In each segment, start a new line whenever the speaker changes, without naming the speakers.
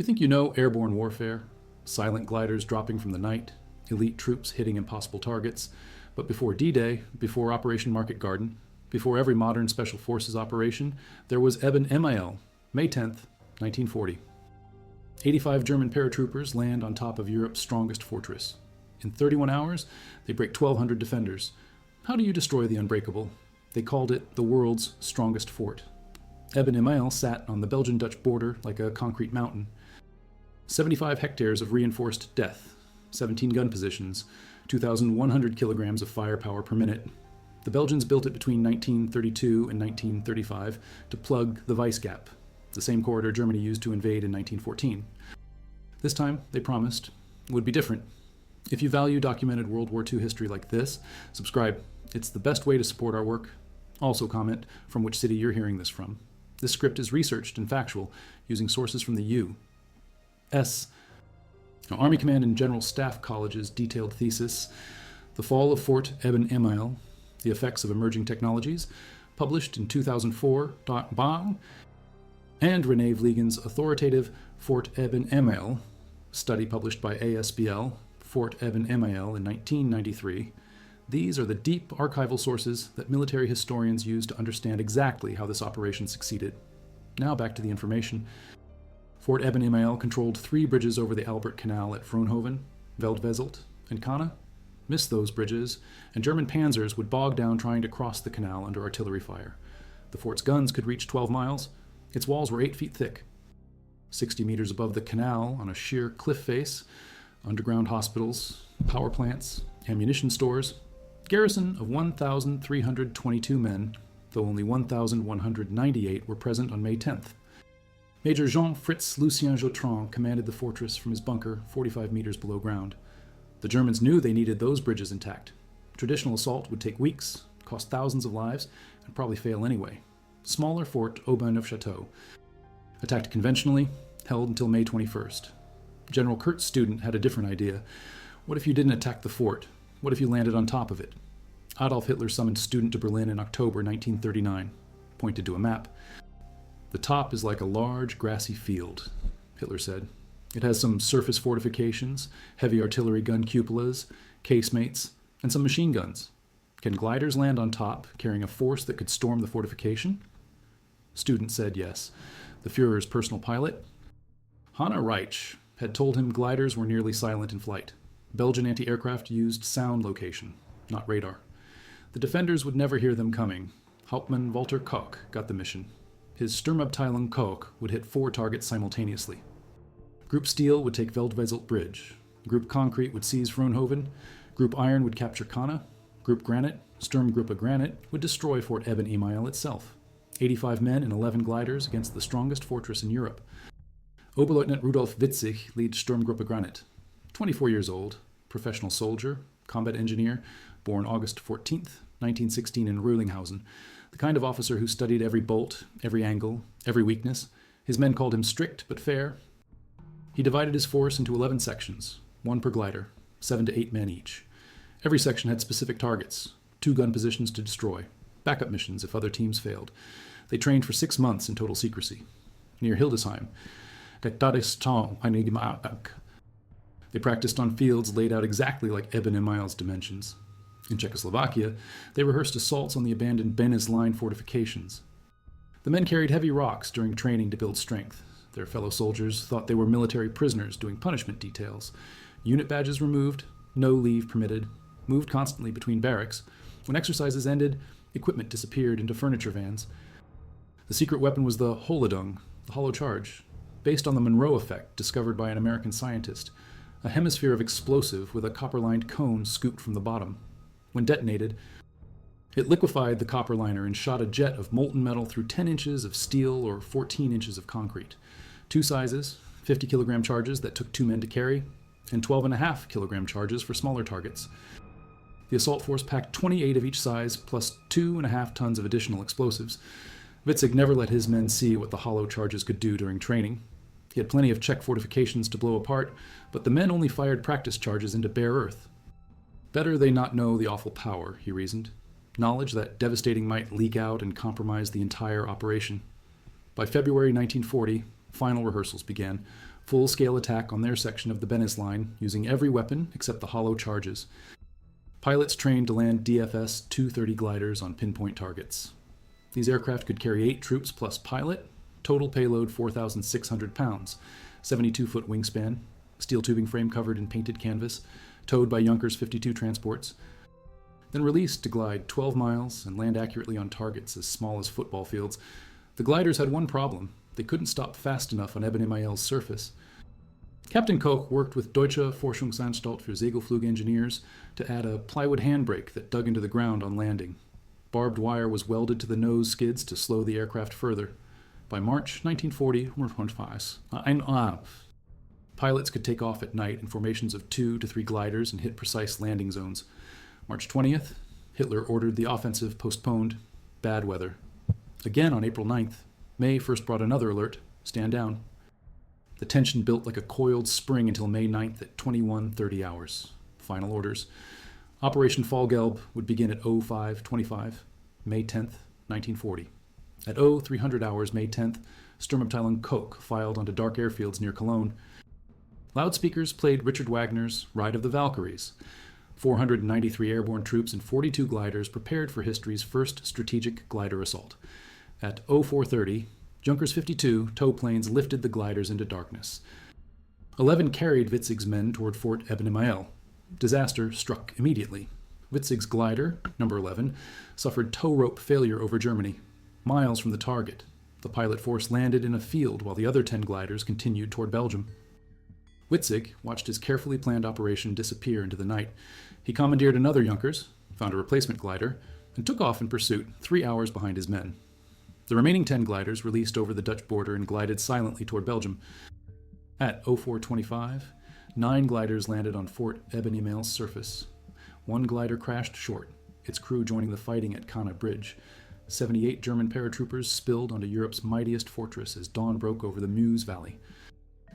You think you know airborne warfare? Silent gliders dropping from the night, elite troops hitting impossible targets. But before D-Day, before Operation Market Garden, before every modern Special Forces operation, there was Eben Emael, May 10th, 1940. 85 German paratroopers land on top of Europe's strongest fortress. In 31 hours, they break 1,200 defenders. How do you destroy the unbreakable? They called it the world's strongest fort. Eben Emael sat on the Belgian-Dutch border like a concrete mountain. 75 hectares of reinforced death, 17 gun positions, 2,100 kilograms of firepower per minute. The Belgians built it between 1932 and 1935 to plug the Weiss Gap, the same corridor Germany used to invade in 1914. This time, they promised, it would be different. If you value documented World War II history like this, subscribe. It's the best way to support our work. Also comment from which city you're hearing this from. This script is researched and factual, using sources from the U.S. Army Command and General Staff College's detailed thesis, The Fall of Fort Eben Emael, The Effects of Emerging Technologies, published in 2004, Bang, and René Vliegen's authoritative Fort Eben Emael, study published by ASBL, Fort Eben Emael in 1993. These are the deep archival sources that military historians use to understand exactly how this operation succeeded. Now back to the information. Fort Eben Emael controlled 3 bridges over the Albert Canal at Vroonhoven, Veldwezelt, and Kana. Missed those bridges, and German panzers would bog down trying to cross the canal under artillery fire. The fort's guns could reach 12 miles. Its walls were 8 feet thick. 60 meters above the canal, on a sheer cliff face, underground hospitals, power plants, ammunition stores, garrison of 1,322 men, though only 1,198 were present on May 10th. Major Jean-Fritz Lucien Jautrin commanded the fortress from his bunker 45 meters below ground. The Germans knew they needed those bridges intact. Traditional assault would take weeks, cost thousands of lives, and probably fail anyway. Smaller Fort Aubin-Neufchâteau, attacked conventionally, held until May 21st. General Kurt's student had a different idea. What if you didn't attack the fort? What if you landed on top of it? Adolf Hitler summoned student to Berlin in October 1939, pointed to a map. The top is like a large grassy field, Hitler said. It has some surface fortifications, heavy artillery gun cupolas, casemates, and some machine guns. Can gliders land on top, carrying a force that could storm the fortification? Student said yes. The Führer's personal pilot, Hanna Reich, had told him gliders were nearly silent in flight. Belgian anti-aircraft used sound location, not radar. The defenders would never hear them coming. Hauptmann Walter Koch got the mission. His Sturmabteilung Koch would hit 4 targets simultaneously. Group Steel would take Veldwezelt Bridge. Group Concrete would seize Vroonhoven. Group Iron would capture Kana. Group Granite, Sturmgruppe Granite, would destroy Fort Eben Emael itself. 85 men and 11 gliders against the strongest fortress in Europe. Oberleutnant Rudolf Witzig leads Sturmgruppe Granite. 24 years old, professional soldier, combat engineer, born August 14th, 1916 in Röhlinghausen. The kind of officer who studied every bolt, every angle, every weakness. His men called him strict but fair. He divided his force into 11 sections, 1 per glider, 7 to 8 men each. Every section had specific targets, 2 gun positions to destroy, backup missions if other teams failed. They trained for 6 months in total secrecy. Near Hildesheim, they practiced on fields laid out exactly like Eben Emael's dimensions. In Czechoslovakia, they rehearsed assaults on the abandoned Beneš Line fortifications. The men carried heavy rocks during training to build strength. Their fellow soldiers thought they were military prisoners doing punishment details. Unit badges removed, no leave permitted, moved constantly between barracks. When exercises ended, equipment disappeared into furniture vans. The secret weapon was the Holodung, the hollow charge, based on the Monroe effect discovered by an American scientist, a hemisphere of explosive with a copper-lined cone scooped from the bottom. When detonated, it liquefied the copper liner and shot a jet of molten metal through 10 inches of steel or 14 inches of concrete. 2 sizes, 50-kilogram charges that took 2 men to carry, and 12.5-kilogram charges for smaller targets. The assault force packed 28 of each size, plus 2.5 tons of additional explosives. Witzig never let his men see what the hollow charges could do during training. He had plenty of Czech fortifications to blow apart, but the men only fired practice charges into bare earth. Better they not know the awful power, he reasoned. Knowledge that devastating might leak out and compromise the entire operation. By February 1940, final rehearsals began. Full-scale attack on their section of the Bennis line, using every weapon except the hollow charges. Pilots trained to land DFS 230 gliders on pinpoint targets. These aircraft could carry 8 troops plus pilot, total payload 4,600 pounds, 72-foot wingspan, steel tubing frame covered in painted canvas, towed by Junkers 52 transports, then released to glide 12 miles and land accurately on targets as small as football fields. The gliders had one problem. They couldn't stop fast enough on Eben Emael's surface. Captain Koch worked with Deutsche Forschungsanstalt für Segelflug engineers to add a plywood handbrake that dug into the ground on landing. Barbed wire was welded to the nose skids to slow the aircraft further. By March 1940, pilots could take off at night in formations of 2 to 3 gliders and hit precise landing zones. March 20th, Hitler ordered the offensive postponed. Bad weather. Again on April 9th, May first brought another alert: stand down. The tension built like a coiled spring until May 9th at 21:30 hours. Final orders. Operation Fallgelb would begin at 05:25, May 10th, 1940. At 0300 hours, May 10th, Sturmabteilung Koch filed onto dark airfields near Cologne. Loudspeakers played Richard Wagner's Ride of the Valkyries. 493 airborne troops and 42 gliders prepared for history's first strategic glider assault. At 0430, Junkers 52 tow planes lifted the gliders into darkness. 11 carried Witzig's men toward Fort Eben Emael. Disaster struck immediately. Witzig's glider, number 11, suffered tow rope failure over Germany, miles from the target. The pilot force landed in a field while the other 10 gliders continued toward Belgium. Witzig watched his carefully planned operation disappear into the night. He commandeered another Junkers, found a replacement glider, and took off in pursuit 3 hours behind his men. The remaining 10 gliders released over the Dutch border and glided silently toward Belgium. At 0425, 9 gliders landed on Fort Eben Emael's surface. 1 glider crashed short, its crew joining the fighting at Kana Bridge. 78 German paratroopers spilled onto Europe's mightiest fortress as dawn broke over the Meuse Valley.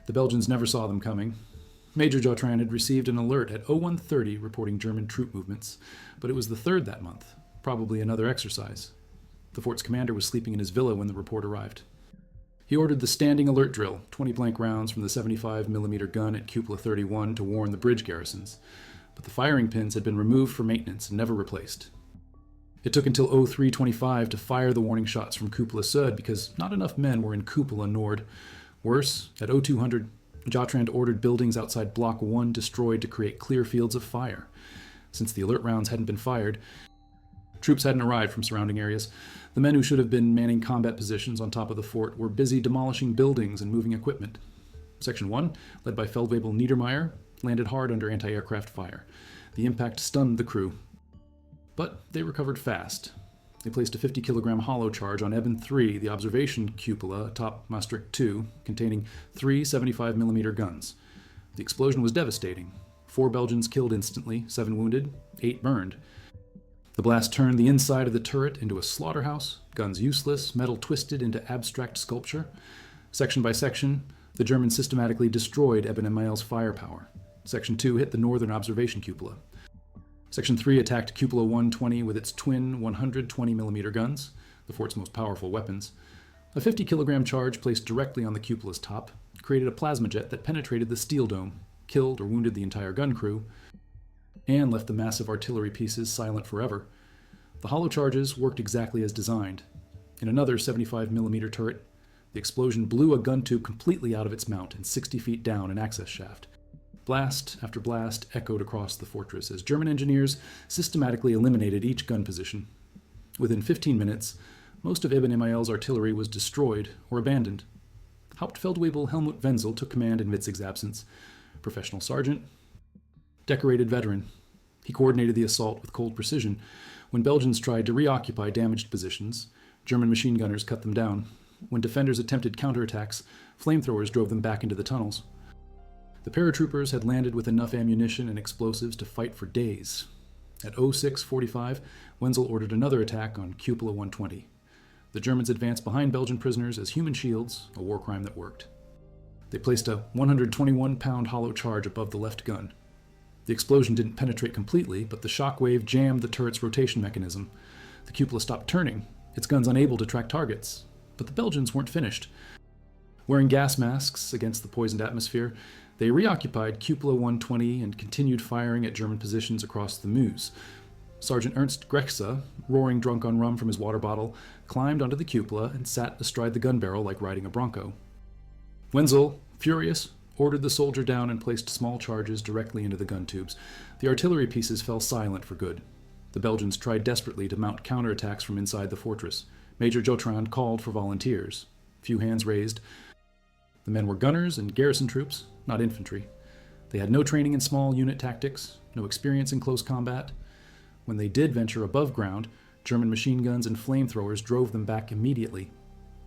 The Belgians never saw them coming. Major Jotran had received an alert at 0130 reporting German troop movements, but it was the 3rd that month, probably another exercise. The fort's commander was sleeping in his villa when the report arrived. He ordered the standing alert drill, 20 blank rounds from the 75mm gun at Cupola 31 to warn the bridge garrisons, but the firing pins had been removed for maintenance and never replaced. It took until 0325 to fire the warning shots from Cupola Sud because not enough men were in Cupola Nord. Worse, at 0200, Jotrand ordered buildings outside Block 1 destroyed to create clear fields of fire. Since the alert rounds hadn't been fired, troops hadn't arrived from surrounding areas. The men who should have been manning combat positions on top of the fort were busy demolishing buildings and moving equipment. Section 1, led by Feldwebel Niedermeyer, landed hard under anti-aircraft fire. The impact stunned the crew, but they recovered fast. They placed a 50-kilogram hollow charge on Eben 3, the observation cupola atop Maastricht 2, containing 3 75mm guns. The explosion was devastating. 4 Belgians killed instantly, 7 wounded, 8 burned. The blast turned the inside of the turret into a slaughterhouse, guns useless, metal twisted into abstract sculpture. Section by section, the Germans systematically destroyed Eben Emael's firepower. Section 2 hit the northern observation cupola. Section 3 attacked Cupola 120 with its twin 120mm guns, the fort's most powerful weapons. A 50-kilogram charge placed directly on the cupola's top created a plasma jet that penetrated the steel dome, killed or wounded the entire gun crew, and left the massive artillery pieces silent forever. The hollow charges worked exactly as designed. In another 75mm turret, the explosion blew a gun tube completely out of its mount and 60 feet down an access shaft. Blast after blast echoed across the fortress as German engineers systematically eliminated each gun position. Within 15 minutes, most of Eben Emael's artillery was destroyed or abandoned. Hauptfeldwebel Helmut Wenzel took command in Witzig's absence. Professional sergeant, decorated veteran. He coordinated the assault with cold precision. When Belgians tried to reoccupy damaged positions, German machine gunners cut them down. When defenders attempted counterattacks, flamethrowers drove them back into the tunnels. The paratroopers had landed with enough ammunition and explosives to fight for days. At 0645, Wenzel ordered another attack on Cupola 120. The Germans advanced behind Belgian prisoners as human shields, a war crime that worked. They placed a 121-pound hollow charge above the left gun. The explosion didn't penetrate completely, but the shock wave jammed the turret's rotation mechanism. The cupola stopped turning, its guns unable to track targets. But the Belgians weren't finished. Wearing gas masks against the poisoned atmosphere, they reoccupied Cupola 120 and continued firing at German positions across the Meuse. Sergeant Ernst Grechse, roaring drunk on rum from his water bottle, climbed onto the cupola and sat astride the gun barrel like riding a bronco. Wenzel, furious, ordered the soldier down and placed small charges directly into the gun tubes. The artillery pieces fell silent for good. The Belgians tried desperately to mount counterattacks from inside the fortress. Major Jotrand called for volunteers. Few hands raised. The men were gunners and garrison troops, not infantry. They had no training in small unit tactics, no experience in close combat. When they did venture above ground, German machine guns and flamethrowers drove them back immediately.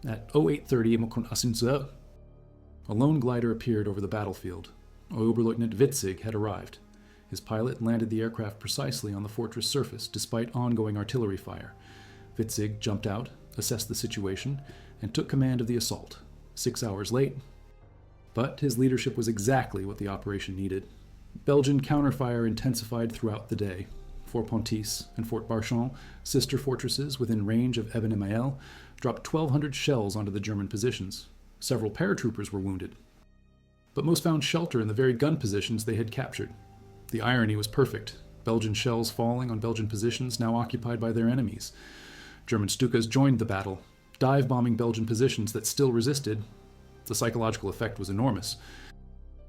At 08:30 a lone glider appeared over the battlefield. Oberleutnant Witzig had arrived. His pilot landed the aircraft precisely on the fortress surface, despite ongoing artillery fire. Witzig jumped out, assessed the situation, and took command of the assault. 6 hours late, but his leadership was exactly what the operation needed. Belgian counterfire intensified throughout the day. Fort Pontis and Fort Barchon, sister fortresses within range of Eben-Emael, dropped 1,200 shells onto the German positions. Several paratroopers were wounded. But most found shelter in the very gun positions they had captured. The irony was perfect. Belgian shells falling on Belgian positions now occupied by their enemies. German Stukas joined the battle, dive-bombing Belgian positions that still resisted. The psychological effect was enormous.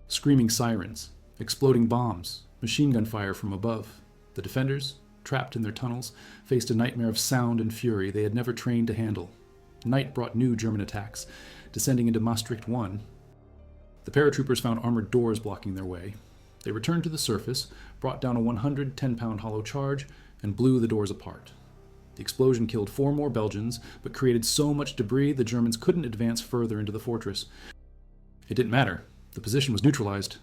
Screaming sirens, exploding bombs, machine gun fire from above. The defenders, trapped in their tunnels, faced a nightmare of sound and fury they had never trained to handle. Night brought new German attacks, descending into Maastricht 1. The paratroopers found armored doors blocking their way. They returned to the surface, brought down a 110-pound hollow charge, and blew the doors apart. The explosion killed 4 more Belgians, but created so much debris the Germans couldn't advance further into the fortress. It didn't matter. The position was neutralized.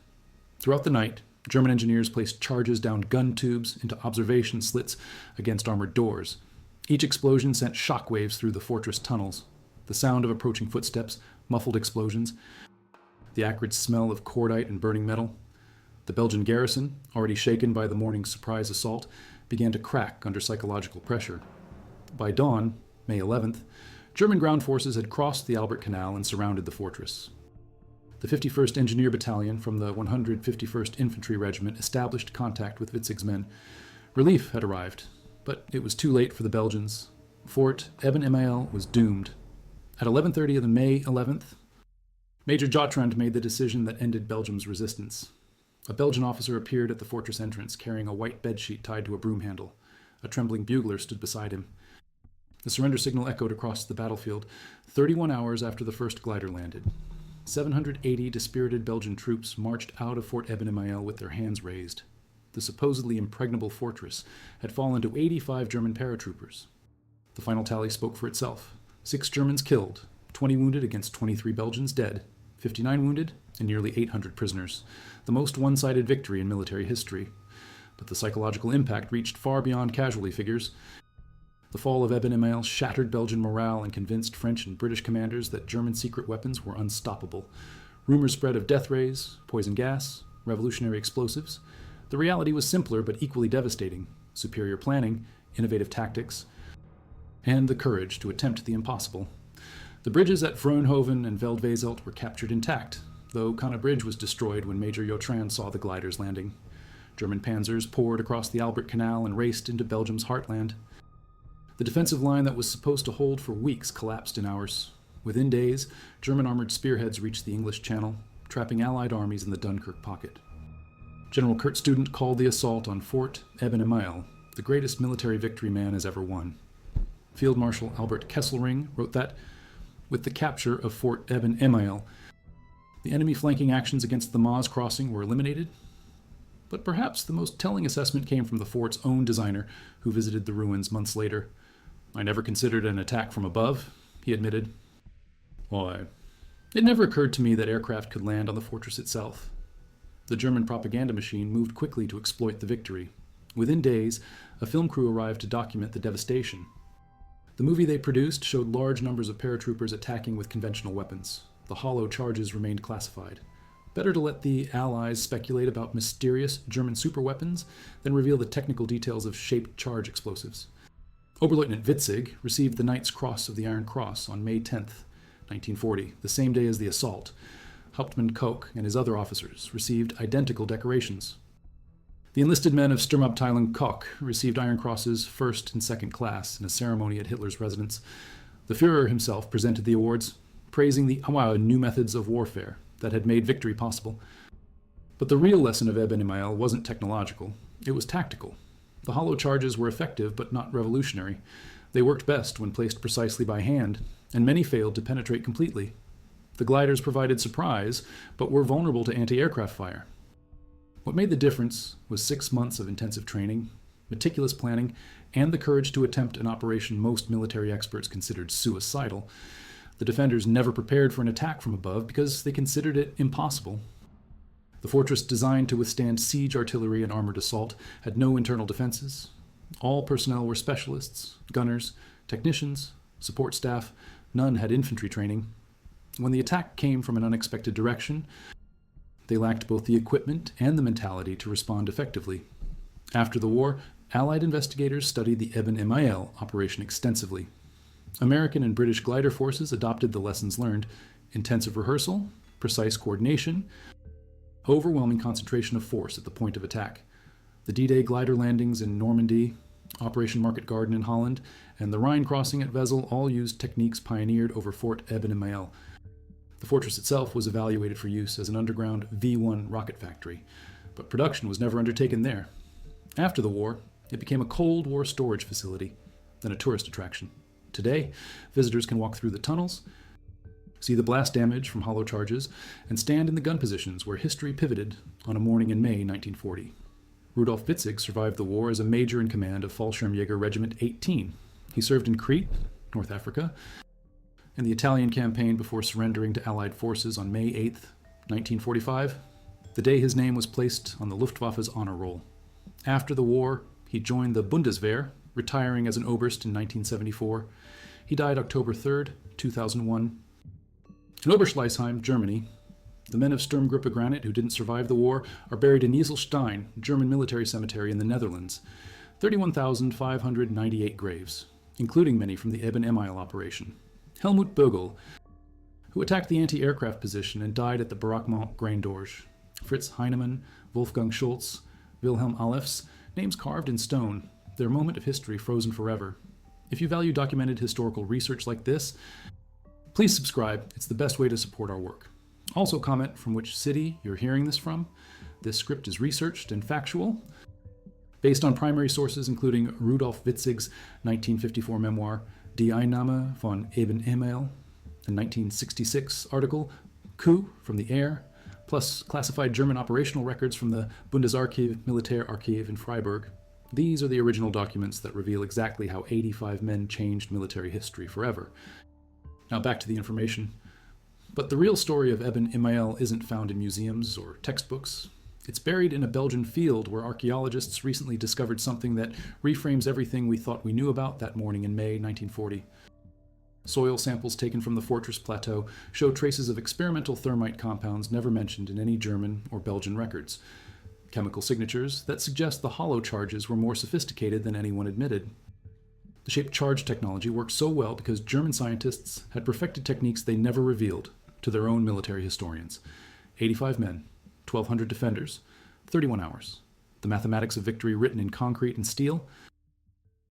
Throughout the night, German engineers placed charges down gun tubes into observation slits against armored doors. Each explosion sent shockwaves through the fortress tunnels. The sound of approaching footsteps, muffled explosions, the acrid smell of cordite and burning metal. The Belgian garrison, already shaken by the morning's surprise assault, began to crack under psychological pressure. By dawn, May 11th, German ground forces had crossed the Albert Canal and surrounded the fortress. The 51st Engineer Battalion from the 151st Infantry Regiment established contact with Witzig's men. Relief had arrived, but it was too late for the Belgians. Fort Eben-Emael was doomed. At 11:30 on May 11th, Major Jotrand made the decision that ended Belgium's resistance. A Belgian officer appeared at the fortress entrance carrying a white bedsheet tied to a broom handle. A trembling bugler stood beside him. The surrender signal echoed across the battlefield 31 hours after the first glider landed. 780 dispirited Belgian troops marched out of Fort Eben-Emael with their hands raised. The supposedly impregnable fortress had fallen to 85 German paratroopers. The final tally spoke for itself. 6 Germans killed, 20 wounded against 23 Belgians dead, 59 wounded, and nearly 800 prisoners. The most one-sided victory in military history. But the psychological impact reached far beyond casualty figures. The fall of Eben-Emael shattered Belgian morale and convinced French and British commanders that German secret weapons were unstoppable. Rumors spread of death rays, poison gas, revolutionary explosives. The reality was simpler but equally devastating. Superior planning, innovative tactics, and the courage to attempt the impossible. The bridges at Vroonhoven and Veldwezelt were captured intact, though Kana Bridge was destroyed when Major Jotrand saw the gliders landing. German panzers poured across the Albert Canal and raced into Belgium's heartland. The defensive line that was supposed to hold for weeks collapsed in hours. Within days, German armored spearheads reached the English Channel, trapping Allied armies in the Dunkirk pocket. General Kurt Student called the assault on Fort Eben-Emael the greatest military victory man has ever won. Field Marshal Albert Kesselring wrote that, with the capture of Fort Eben-Emael, the enemy flanking actions against the Maas crossing were eliminated. But perhaps the most telling assessment came from the fort's own designer, who visited the ruins months later. "I never considered an attack from above," he admitted. "Why? It never occurred to me that aircraft could land on the fortress itself." The German propaganda machine moved quickly to exploit the victory. Within days, a film crew arrived to document the devastation. The movie they produced showed large numbers of paratroopers attacking with conventional weapons. The hollow charges remained classified. Better to let the Allies speculate about mysterious German superweapons than reveal the technical details of shaped charge explosives. Oberleutnant Witzig received the Knight's Cross of the Iron Cross on May 10th. 1940, the same day as the assault. Hauptmann Koch and his other officers received identical decorations. The enlisted men of Sturmabteilung Koch received Iron Crosses first and second class in a ceremony at Hitler's residence. The Führer himself presented the awards, praising the new methods of warfare that had made victory possible. But the real lesson of Eben Emael wasn't technological, it was tactical. The hollow charges were effective but not revolutionary. They worked best when placed precisely by hand, and many failed to penetrate completely. The gliders provided surprise, but were vulnerable to anti-aircraft fire. What made the difference was 6 months of intensive training, meticulous planning, and the courage to attempt an operation most military experts considered suicidal. The defenders never prepared for an attack from above because they considered it impossible. The fortress, designed to withstand siege artillery and armored assault, had no internal defenses. All personnel were specialists, gunners, technicians, support staff. None had infantry training. When the attack came from an unexpected direction, they lacked both the equipment and the mentality to respond effectively. After the war, Allied investigators studied the Eben Emael operation extensively. American and British glider forces adopted the lessons learned: intensive rehearsal, precise coordination, overwhelming concentration of force at the point of attack. The D-Day glider landings in Normandy, Operation Market Garden in Holland, and the Rhine crossing at Wesel all used techniques pioneered over Fort Eben Emael. The fortress itself was evaluated for use as an underground V-1 rocket factory, but production was never undertaken there. After the war, it became a Cold War storage facility, then a tourist attraction. Today, visitors can walk through the tunnels, see the blast damage from hollow charges, and stand in the gun positions where history pivoted on a morning in May 1940. Rudolf Witzig survived the war as a major in command of Fallschirmjäger Regiment 18. He served in Crete, North Africa, in the Italian campaign before surrendering to Allied forces on May 8, 1945, the day his name was placed on the Luftwaffe's honor roll. After the war, he joined the Bundeswehr, retiring as an Oberst in 1974. He died October 3, 2001. In Oberschleißheim, Germany, the men of Sturmgruppe Granit who didn't survive the war are buried in Nieselstein, German military cemetery in the Netherlands. 31,598 graves, including many from the Eben Emael operation. Helmut Bögel, who attacked the anti-aircraft position and died at the Barackmont grain dorge. Fritz Heinemann, Wolfgang Schulz, Wilhelm Alepfs, names carved in stone, their moment of history frozen forever. If you value documented historical research like this, please subscribe. It's the best way to support our work. Also comment from which city you're hearing this from. This script is researched and factual, based on primary sources including Rudolf Witzig's 1954 memoir, Die Einnahme von Eben Emael, a 1966 article, Coup from the Air, plus classified German operational records from the Bundesarchiv Militärarchiv in Freiburg. These are the original documents that reveal exactly how 85 men changed military history forever. Now back to the information. But the real story of Eben Emael isn't found in museums or textbooks. It's buried in a Belgian field where archaeologists recently discovered something that reframes everything we thought we knew about that morning in May 1940. Soil samples taken from the fortress plateau show traces of experimental thermite compounds never mentioned in any German or Belgian records. Chemical signatures that suggest the hollow charges were more sophisticated than anyone admitted. The shaped charge technology worked so well because German scientists had perfected techniques they never revealed to their own military historians. 85 men, 1,200 defenders, 31 hours. The mathematics of victory written in concrete and steel.